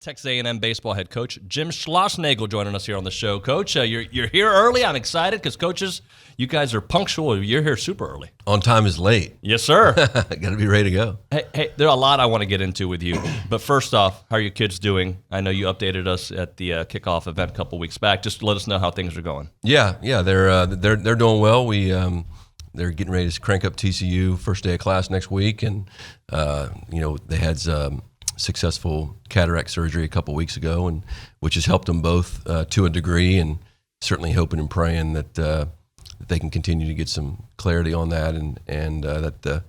Texas A&M baseball head coach Jim Schlossnagle joining us here on the show. Coach, you're here early. I'm excited because, coaches, you guys are punctual. You're here super early. On time is late. Yes, sir. Got to be ready to go. Hey, there are a lot I want to get into with you. But first off, how are your kids doing? I know you updated us at the kickoff event a couple weeks back. Just let us know how things are going. Yeah, they're doing well. They're getting ready to crank up TCU first day of class next week, and they had successful cataract surgery a couple weeks ago, and which has helped them both to a degree, and certainly hoping and praying that they can continue to get some clarity on that, and that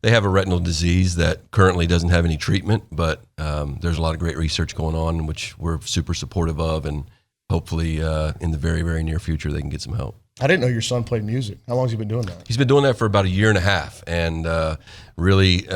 they have a retinal disease that currently doesn't have any treatment, but there's a lot of great research going on, which we're super supportive of, and hopefully in the very, very near future they can get some help. I didn't know your son played music. How long has he been doing that? He's been doing that for about a year and a half, and really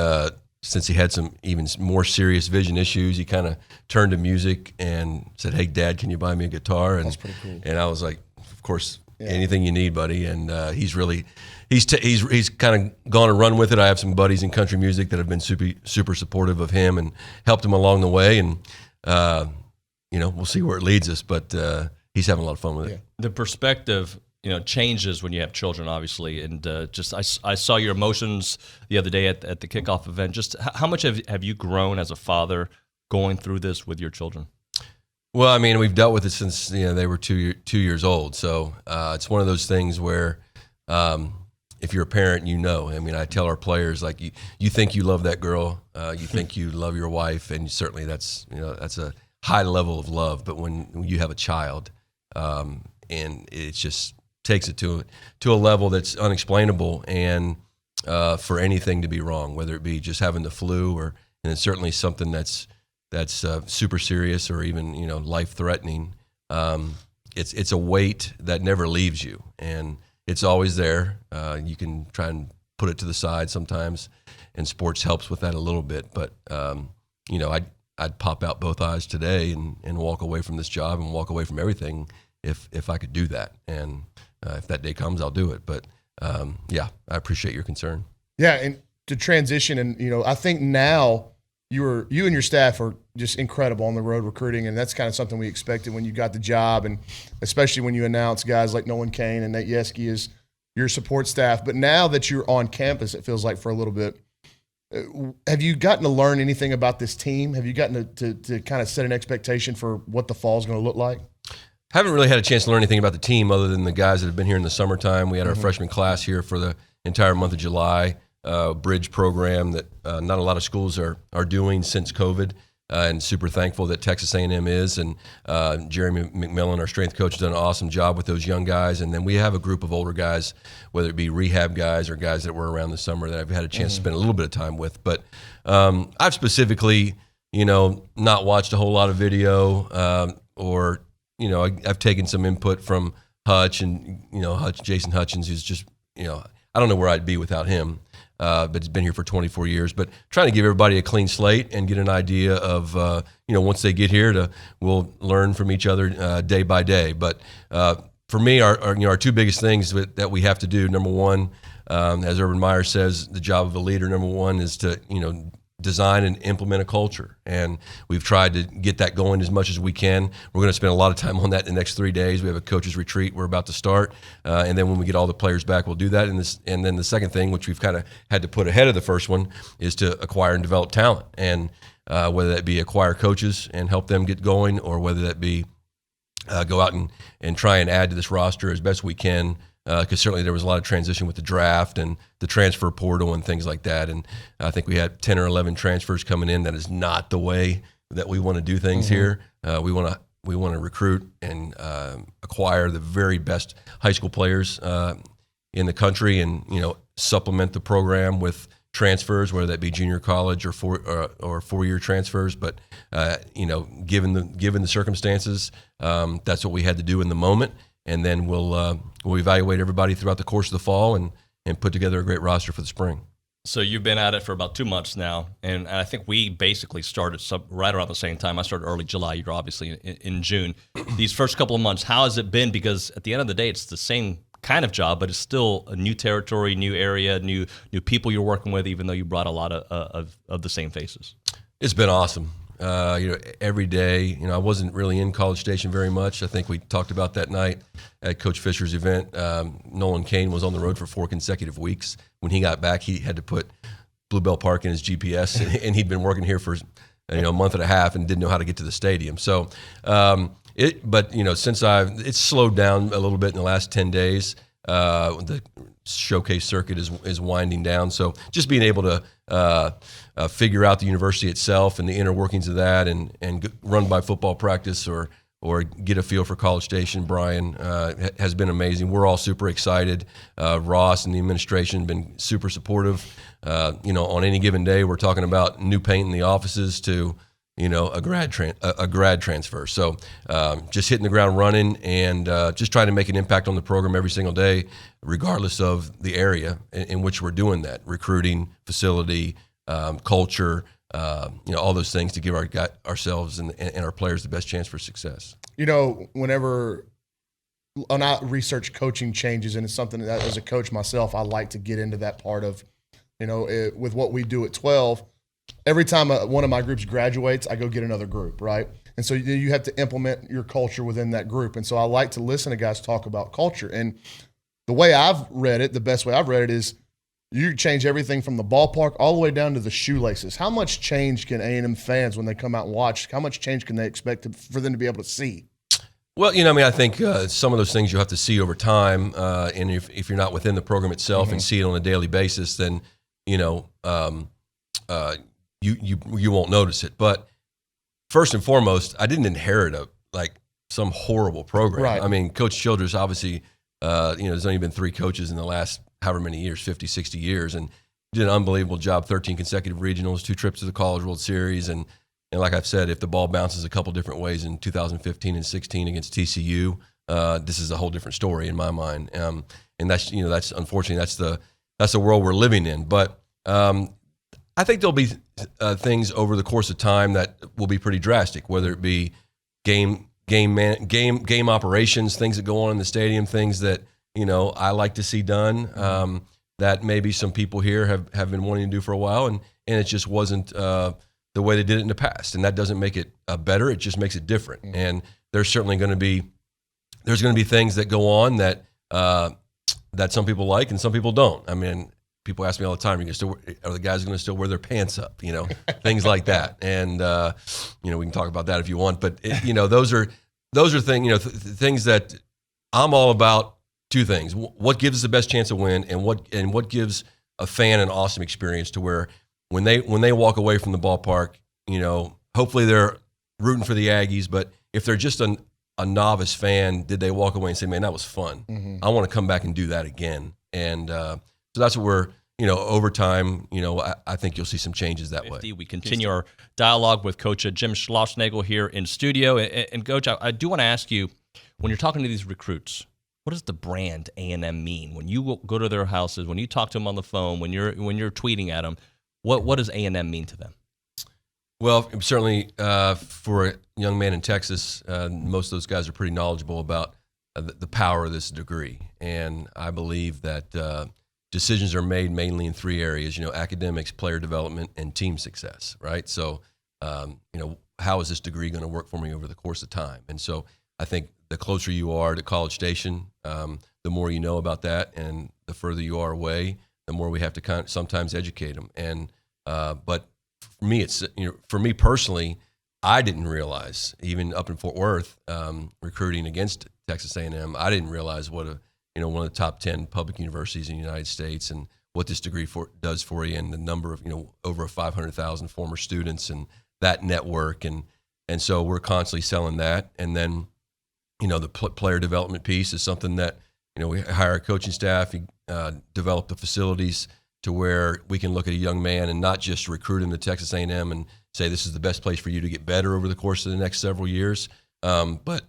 since he had some even more serious vision issues, he kind of turned to music and said, "Hey, Dad, can you buy me a guitar?" And that's pretty cool. And I was like, "Of course, anything you need, buddy." And he's kind of gone and run with it. I have some buddies in country music that have been super supportive of him and helped him along the way. And we'll see where it leads us, but he's having a lot of fun with it. The perspective changes when you have children, obviously, and I saw your emotions the other day at the kickoff event. Just how much have you grown as a father going through this with your children? Well, I mean, we've dealt with it since they were 2 years old. So it's one of those things where if you're a parent, I mean, I tell our players, like, you think you love that girl, you think you love your wife, and certainly that's a high level of love. But when you have a child, and it's just takes it to a level that's unexplainable, and for anything to be wrong, whether it be just having the flu and it's certainly something that's super serious or even life threatening. It's a weight that never leaves you, and it's always there. You can try and put it to the side sometimes, and sports helps with that a little bit. But I'd pop out both eyes today and walk away from this job and walk away from everything if I could do that. And if that day comes, I'll do it. But I appreciate your concern. Yeah, and to transition, and I think now you and your staff are just incredible on the road recruiting, and that's kind of something we expected when you got the job, and especially when you announced guys like Nolan Kane and Nate Yeske as your support staff. But now that you're on campus, it feels like for a little bit, have you gotten to learn anything about this team? Have you gotten to kind of set an expectation for what the fall is going to look like? Haven't really had a chance to learn anything about the team other than the guys that have been here in the summertime. We had our freshman class here for the entire month of July, bridge program that not a lot of schools are doing since COVID, and super thankful that Texas A&M is. And Jeremy McMillan, our strength coach, has done an awesome job with those young guys. And then we have a group of older guys, whether it be rehab guys or guys that were around the summer that I've had a chance to spend a little bit of time with. But I've specifically, not watched a whole lot of video or I've taken some input from Hutch and, Jason Hutchins, who's just, I don't know where I'd be without him, but he's been here for 24 years. But trying to give everybody a clean slate and get an idea of, once they get here, we'll learn from each other day by day. But for me, our two biggest things that we have to do, number one, as Urban Meyer says, the job of a leader, number one, is to, design and implement a culture. And we've tried to get that going as much as we can. We're going to spend a lot of time on that in the next 3 days. We have a coaches retreat we're about to start. And then when we get all the players back, we'll do that. And then the second thing, which we've kind of had to put ahead of the first one, is to acquire and develop talent. And whether that be acquire coaches and help them get going, or whether that be go out and try and add to this roster as best we can, because certainly there was a lot of transition with the draft and the transfer portal and things like that. And I think we had 10 or 11 transfers coming in. That is not the way that we want to do things here. We want to recruit and acquire the very best high school players in the country, and supplement the program with transfers, whether that be junior college or 4-year transfers. But given the circumstances, that's what we had to do in the moment. And then we'll evaluate everybody throughout the course of the fall and put together a great roster for the spring. So you've been at it for about 2 months now, and I think we basically started right around the same time. I started early July. You're obviously in June. These first couple of months, how has it been? Because at the end of the day, it's the same kind of job, but it's still a new territory, new area, new people you're working with, even though you brought a lot of the same faces. It's been awesome. every day. I wasn't really in College Station very much. I think we talked about that night at Coach Fisher's event. Nolan Cain was on the road for 4 consecutive weeks. When he got back, he had to put Bluebell Park in his GPS, and he'd been working here for a month and a half and didn't know how to get to the stadium. So, since it's slowed down a little bit in the last 10 days. The showcase circuit is winding down, so just being able to figure out the university itself and the inner workings of that, and run by football practice or get a feel for College Station, Brian, has been amazing. We're all super excited. Ross and the administration have been super supportive. On any given day, we're talking about new paint in the offices to a grad transfer. So just hitting the ground running and just trying to make an impact on the program every single day, regardless of the area in which we're doing that. Recruiting, facility, culture, all those things to give ourselves and our players the best chance for success. Whenever I research coaching changes, and it's something that as a coach myself, I like to get into that part of, with what we do at 12. Every time one of my groups graduates, I go get another group, right? And so you have to implement your culture within that group. And so I like to listen to guys talk about culture. And the way I've read it, the best way I've read it is you change everything from the ballpark all the way down to the shoelaces. How much change can A&M fans, when they come out and watch, how much change can they expect for them to be able to see? Well, I think some of those things you'll have to see over time. And if you're not within the program itself and see it on a daily basis, then, you won't notice it. But first and foremost, I didn't inherit some horrible program. Right. I mean, Coach Childress, obviously, there's only been 3 coaches in the last however many years, 50, 60 years, and did an unbelievable job, 13 consecutive regionals, 2 trips to the College World Series. And like I've said, if the ball bounces a couple different ways in 2015 and 16 against TCU, this is a whole different story in my mind. And that's unfortunately, that's the world we're living in. But I think there'll be things over the course of time that will be pretty drastic, whether it be game operations, things that go on in the stadium, things that I like to see done that maybe some people here have been wanting to do for a while, and it just wasn't the way they did it in the past. And that doesn't make it better; it just makes it different. Mm-hmm. And there's certainly going to be things that go on that some people like and some people don't. I mean, people ask me all the time, are the guys going to still wear their pants up? Things like that. And we can talk about that if you want. But those are things that I'm all about. 2 things: what gives us the best chance to win, and what gives a fan an awesome experience to where when they walk away from the ballpark, hopefully they're rooting for the Aggies. But if they're just a novice fan, did they walk away and say, "Man, that was fun. Mm-hmm. I want to come back and do that again"? And so that's what we're. Over time, I think you'll see some changes that way. We continue our dialogue with Coach Jim Schlossnagle here in studio. And Coach, I do want to ask you, when you're talking to these recruits, what does the brand A&M mean? When you go to their houses, when you talk to them on the phone, when you're tweeting at them, what does A&M mean to them? Well, certainly for a young man in Texas, most of those guys are pretty knowledgeable about the power of this degree. And I believe that decisions are made mainly in 3 areas, academics, player development, and team success, right? So, how is this degree going to work for me over the course of time? And so I think the closer you are to College Station, the more you know about that, and the further you are away, the more we have to sometimes educate them. And but for me, for me personally, I didn't realize, even up in Fort Worth, recruiting against Texas A&M, I didn't realize what one of the top 10 public universities in the United States, and what this degree does for you, and the number of over 500,000 former students, and that network, and so we're constantly selling that. And then the player development piece is something that we hire a coaching staff, develop the facilities to where we can look at a young man and not just recruit him to Texas A&M and say this is the best place for you to get better over the course of the next several years, but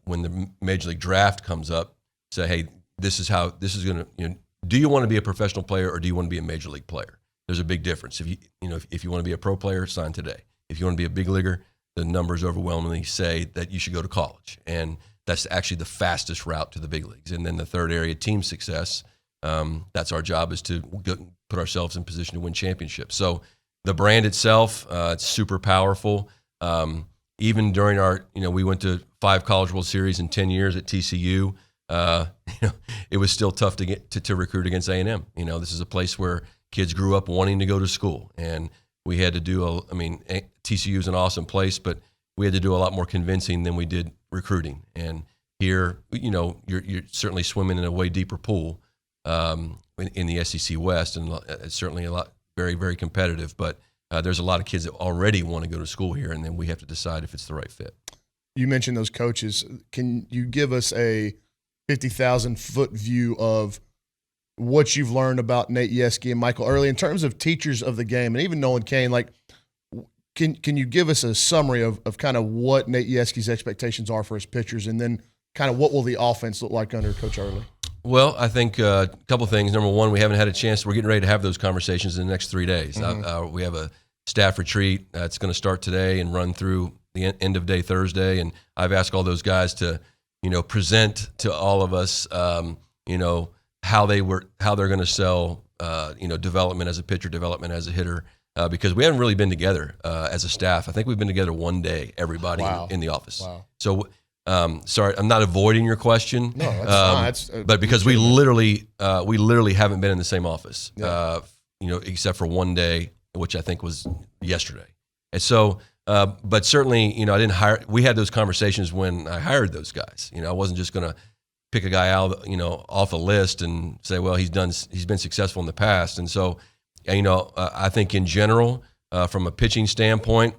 when the Major League Draft comes up, say, hey, this is going to, do you want to be a professional player, or do you want to be a major league player? There's a big difference. If you want to be a pro player, sign today. If you want to be a big leaguer, the numbers overwhelmingly say that you should go to college. And that's actually the fastest route to the big leagues. And then the third area, team success, that's our job, is to put ourselves in position to win championships. So the brand itself, it's super powerful. Even during our, we went to 5 College World Series in 10 years at TCU. It was still tough to get to recruit against A&M. This is a place where kids grew up wanting to go to school, and we had to do TCU is an awesome place, but we had to do a lot more convincing than we did recruiting. And here, you're certainly swimming in a way deeper pool in the SEC West, and it's certainly a lot very, very competitive. But there's a lot of kids that already want to go to school here, and then we have to decide if it's the right fit. You mentioned those coaches. Can you give us a 50,000-foot view of what you've learned about Nate Yeskie and Michael Early in terms of teachers of the game, and even Nolan Kane? Like, can you give us a summary of kind of what Nate Yeskie's expectations are for his pitchers, and then kind of what will the offense look like under Coach Early? Well, I think a couple of things. Number one, we haven't had a chance. We're getting ready to have those conversations in the next 3 days. Mm-hmm. We have a staff retreat that's going to start today and run through the end of day Thursday. And I've asked all those guys to, present to all of us, how they're going to sell, development as a pitcher, development as a hitter, because we haven't really been together as a staff. I think we've been together one day, everybody in the office. Wow. So. Sorry, I'm not avoiding your question. No, that's fine. But because we literally haven't been in the same office, except for one day, which I think was yesterday. And so, but certainly, I didn't hire. We had those conversations when I hired those guys. I wasn't just going to pick a guy out, off a list and say, well, he's been successful in the past. And so, I think in general, from a pitching standpoint,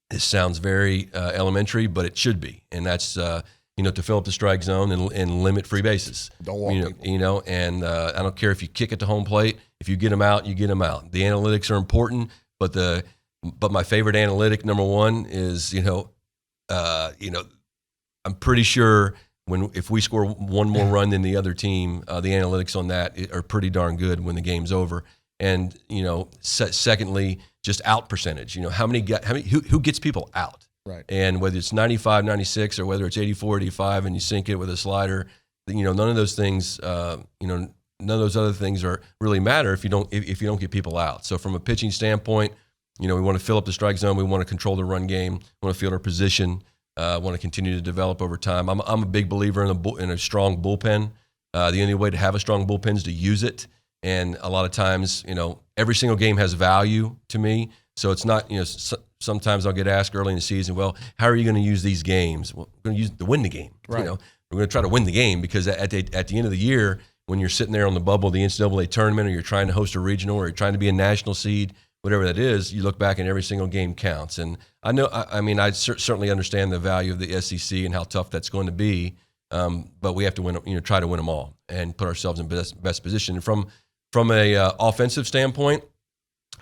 this sounds very elementary, but it should be, and that's to fill up the strike zone and limit free bases. Don't walk people. And I don't care if you kick it to home plate. If you get them out, you get them out. The analytics are important, but my favorite analytic, number one, is I'm pretty sure if we score one more run than the other team, the analytics on that are pretty darn good when the game's over. And secondly, just out percentage. Who gets people out? Right. And whether it's 95, 96, or whether it's 84, 85, and you sink it with a slider, none of those things, none of those other things really matter if you don't get people out. So from a pitching standpoint, we want to fill up the strike zone. We want to control the run game. We want to field our position. Want to continue to develop over time. I'm a big believer in a strong bullpen. The only way to have a strong bullpen is to use it. And a lot of times, every single game has value to me. So it's not, sometimes I'll get asked early in the season, well, how are you going to use these games? Well, we're going to use it to win the game. Right. We're going to try to win the game, because at the end of the year, when you're sitting there on the bubble of the NCAA tournament, or you're trying to host a regional, or you're trying to be a national seed, whatever that is, you look back and every single game counts. And I know, I certainly understand the value of the SEC and how tough that's going to be. But we have to win, try to win them all and put ourselves in best position. And from a offensive standpoint,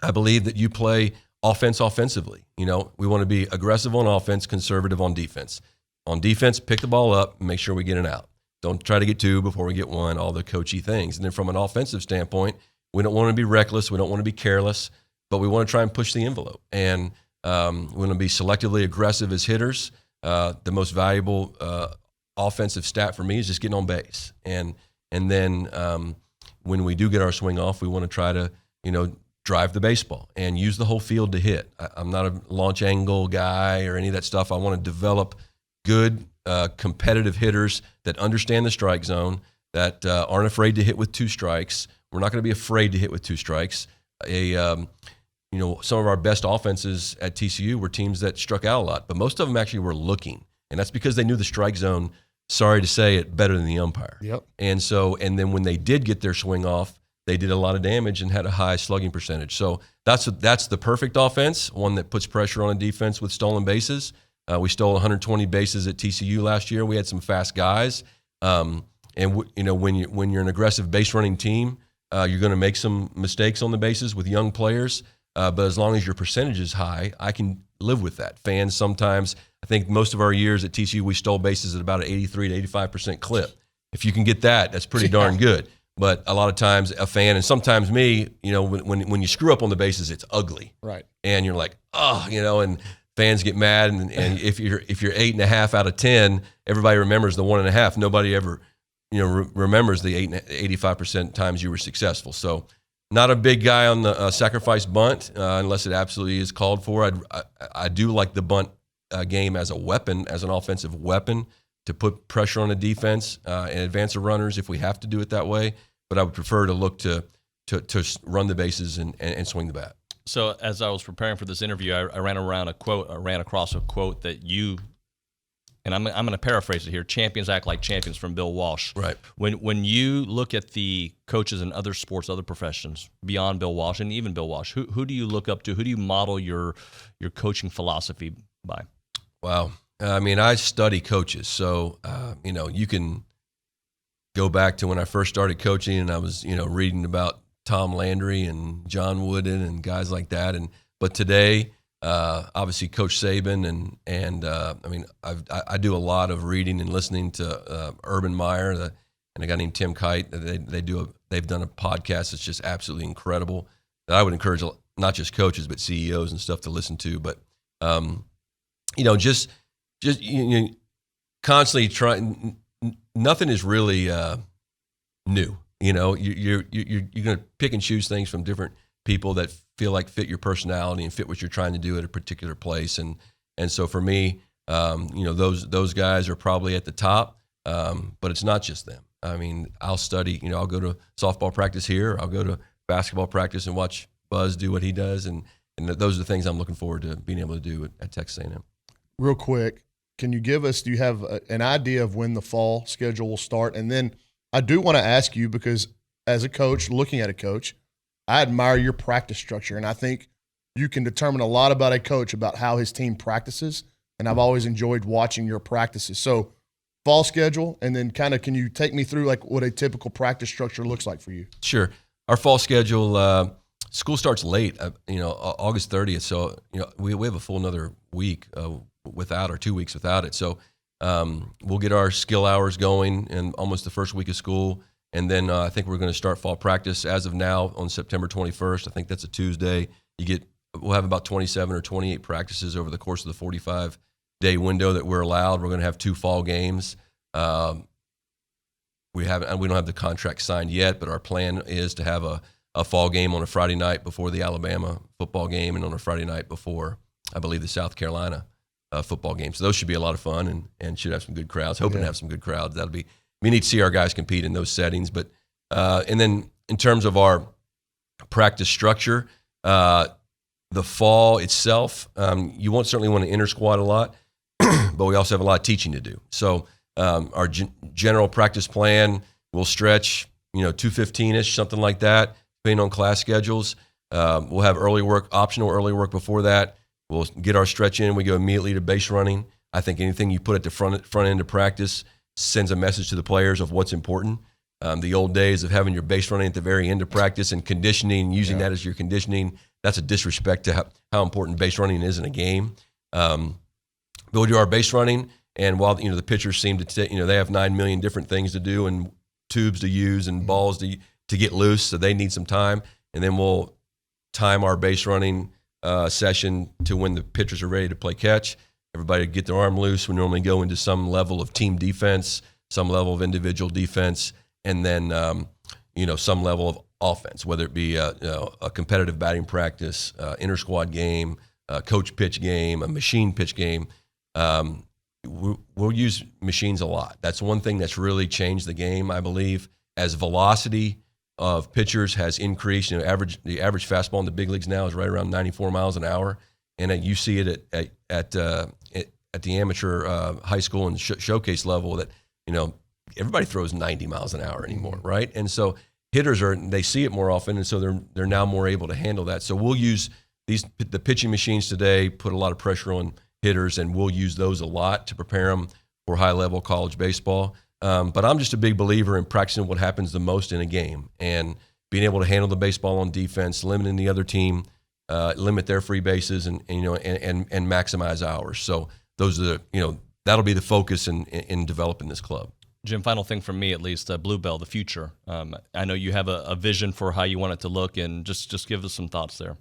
I believe that you play offense offensively. We want to be aggressive on offense, conservative on defense. On defense, pick the ball up and make sure we get an out. Don't try to get 2 before we get 1, all the coachy things. And then from an offensive standpoint, we don't want to be reckless. We don't want to be careless, but we want to try and push the envelope. And we want to be selectively aggressive as hitters. The most valuable offensive stat for me is just getting on base. And then when we do get our swing off, we want to try to, drive the baseball and use the whole field to hit. I'm not a launch angle guy or any of that stuff. I want to develop good, competitive hitters that understand the strike zone, that aren't afraid to hit with 2 strikes. We're not going to be afraid to hit with 2 strikes. Some of our best offenses at TCU were teams that struck out a lot, but most of them actually were looking, and that's because they knew the strike zone, sorry to say it, better than the umpire. Yep. And then when they did get their swing off, they did a lot of damage and had a high slugging percentage. So that's the perfect offense, one that puts pressure on a defense with stolen bases. We stole 120 bases at TCU last year. We had some fast guys. When you're an aggressive base running team, you're going to make some mistakes on the bases with young players. But as long as your percentage is high, I can live with that. Fans sometimes, I think most of our years at TCU, we stole bases at about an 83 to 85% clip. If you can get that, that's pretty darn good. But a lot of times a fan, and sometimes me, when you screw up on the bases, it's ugly. Right. And you're like, and fans get mad. And if you're 8.5 out of 10, everybody remembers the 1.5. Nobody ever, remembers the 85% times you were successful. So Not a big guy on the sacrifice bunt unless it absolutely is called for. I do like the bunt game as a weapon, as an offensive weapon to put pressure on the defense and advance the runners if we have to do it that way. But I would prefer to look to run the bases and swing the bat. So as I was preparing for this interview, I ran across a quote that you, and I'm going to paraphrase it here, champions act like champions, from Bill Walsh. Right. When you look at the coaches in other sports, other professions, beyond Bill Walsh and even Bill Walsh, who do you look up to? Who do you model your coaching philosophy by? Wow. I mean, I study coaches. So, you can go back to when I first started coaching and I was, reading about Tom Landry and John Wooden and guys like that. But today, obviously Coach Saban and I do a lot of reading and listening to Urban Meyer and a guy named Tim Kite. They've done a podcast that's just absolutely incredible that I would encourage not just coaches but CEOs and stuff to listen to. But just constantly trying. Nothing is really new. You're going to pick and choose things from different people that feel like fit your personality and fit what you're trying to do at a particular place. And so for me, those guys are probably at the top, but it's not just them. I mean, I'll study, I'll go to softball practice here. I'll go to basketball practice and watch Buzz do what he does. And those are the things I'm looking forward to being able to do at Texas A&M. Real quick, do you have an idea of when the fall schedule will start? And then I do want to ask you, because as a coach, looking at a coach, I admire your practice structure, and I think you can determine a lot about a coach, about how his team practices, and I've always enjoyed watching your practices. So fall schedule, and then can you take me through like what a typical practice structure looks like for you? Sure. Our fall schedule, school starts late, August 30th. So, we have a full another week without, or 2 weeks without it. So we'll get our skill hours going in almost the first week of school. And then I think we're going to start fall practice as of now on September 21st. I think that's a Tuesday. We'll have about 27 or 28 practices over the course of the 45-day window that we're allowed. We're going to have 2 fall games. We don't have the contract signed yet, but our plan is to have a fall game on a Friday night before the Alabama football game, and on a Friday night before, I believe, the South Carolina football game. So those should be a lot of fun and should have some good crowds. Hoping to have some good crowds. We need to see our guys compete in those settings. But and then in terms of our practice structure, the fall itself, you won't certainly want to inter squad a lot, but we also have a lot of teaching to do. So our general practice plan will stretch, 2:15-ish, something like that, depending on class schedules. We'll have optional early work before that. We'll get our stretch in. We go immediately to base running. I think anything you put at the front end of practice sends a message to the players of what's important. The old days of having your base running at the very end of practice and conditioning, using that as your conditioning, that's a disrespect to how important base running is in a game. But we'll do our base running, and while the pitchers seem to they have 9 million different things to do and tubes to use and balls to get loose, so they need some time. And then we'll time our base running session to when the pitchers are ready to play catch. Everybody get their arm loose. We normally go into some level of team defense, some level of individual defense, and then some level of offense, whether it be a competitive batting practice, inter-squad game, a coach pitch game, a machine pitch game. We'll use machines a lot. That's one thing that's really changed the game, I believe, as velocity of pitchers has increased. The average fastball in the big leagues now is right around 94 miles an hour, and you see it at the amateur high school and showcase level that everybody throws 90 miles an hour anymore, right? And so hitters they see it more often, and so they're now more able to handle that. So we'll use the pitching machines today, put a lot of pressure on hitters, and we'll use those a lot to prepare them for high-level college baseball. But I'm just a big believer in practicing what happens the most in a game and being able to handle the baseball on defense, limiting the other team, limit their free bases, and maximize ours. So those are that'll be the focus in developing this club. Jim, final thing from me at least, Bluebell, the future. I know you have a vision for how you want it to look, and just give us some thoughts there.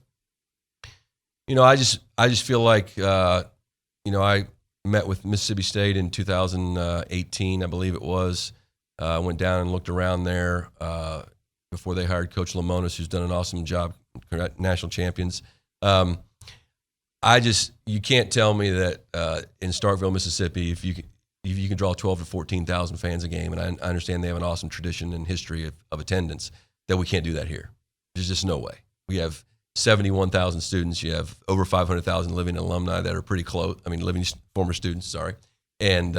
I just feel like I met with Mississippi State in 2018, I believe it was. Went down and looked around there. before they hired Coach Lamonis, who's done an awesome job, national champions. You can't tell me that in Starkville, Mississippi, if you can draw 12 to 14,000 fans a game, and I understand they have an awesome tradition and history of attendance, that we can't do that here. There's just no way. We have 71,000 students. You have over 500,000 living alumni that are pretty close. I mean, living former students, sorry, and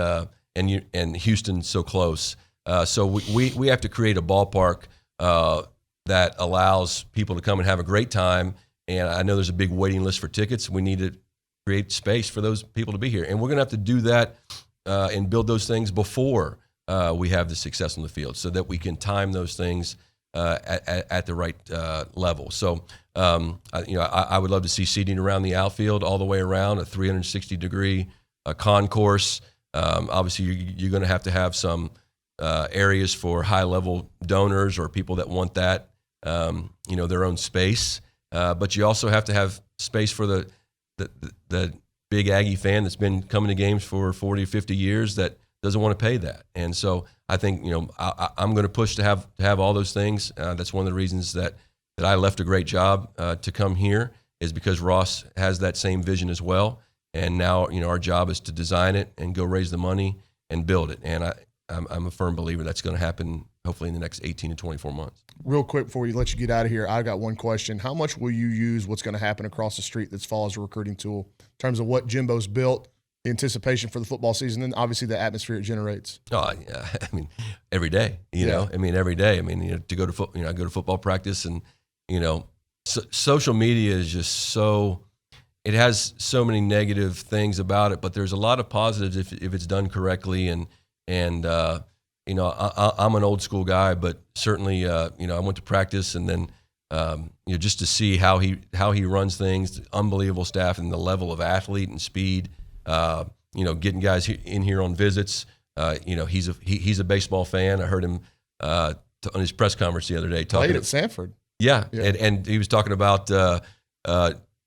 Houston's so close. So we have to create a ballpark that allows people to come and have a great time. And I know there's a big waiting list for tickets. We need to create space for those people to be here, and we're going to have to do that and build those things before we have the success on the field, so that we can time those things at the right level. So, I would love to see seating around the outfield all the way around, a 360-degree concourse. Obviously, you're going to have some areas for high-level donors or people that want that, their own space. But you also have to have space for the big Aggie fan that's been coming to games for 40 or 50 years that doesn't want to pay that. And so I think, I'm going to push to have all those things. That's one of the reasons that I left a great job to come here, is because Ross has that same vision as well. And now, our job is to design it and go raise the money and build it. And I'm a firm believer that's going to happen hopefully in the next 18 to 24 months. Real quick before we let you get out of here, I got one question. How much will you use what's going to happen across the street this fall as a recruiting tool in terms of what Jimbo's built, the anticipation for the football season, and obviously the atmosphere it generates? Oh, yeah. I mean, every day, every day. I mean, to go to I go to football practice, and, social media is just so, it has so many negative things about it, but there's a lot of positives if it's done correctly. And I'm an old school guy, but certainly, I went to practice, and then, just to see how he runs things, unbelievable staff, and the level of athlete and speed, getting guys in here on visits. He's a baseball fan. I heard him on his press conference the other day talking at Sanford. Yeah. And he was talking about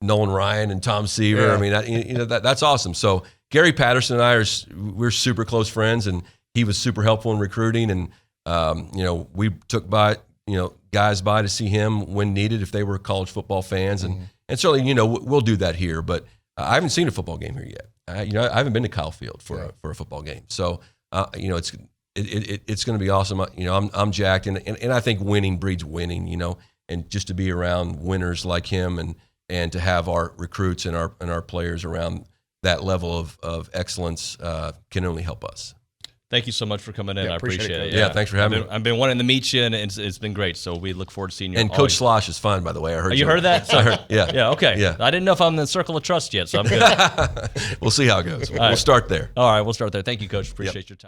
Nolan Ryan and Tom Seaver. Yeah. I mean, that's awesome. So Gary Patterson and I we're super close friends, and he was super helpful in recruiting. And we took guys by to see him when needed if they were college football fans, and certainly we'll do that here. But I haven't seen a football game here yet. I haven't been to Kyle Field for a football game. So it's going to be awesome. I'm jacked, and I think winning breeds winning. And just to be around winners like him, and to have our recruits and our players around that level of excellence can only help us. Thank you so much for coming in. I appreciate it. Yeah, thanks for having me. I've been wanting to meet you, and it's been great. So we look forward to seeing you. And Coach Slosh is fine, by the way. I heard you heard that? I heard, yeah. Yeah, okay. Yeah. I didn't know if I'm in the circle of trust yet, so I'm good. We'll see how it goes. We'll start there. All right, we'll start there. Thank you, Coach. Appreciate your time.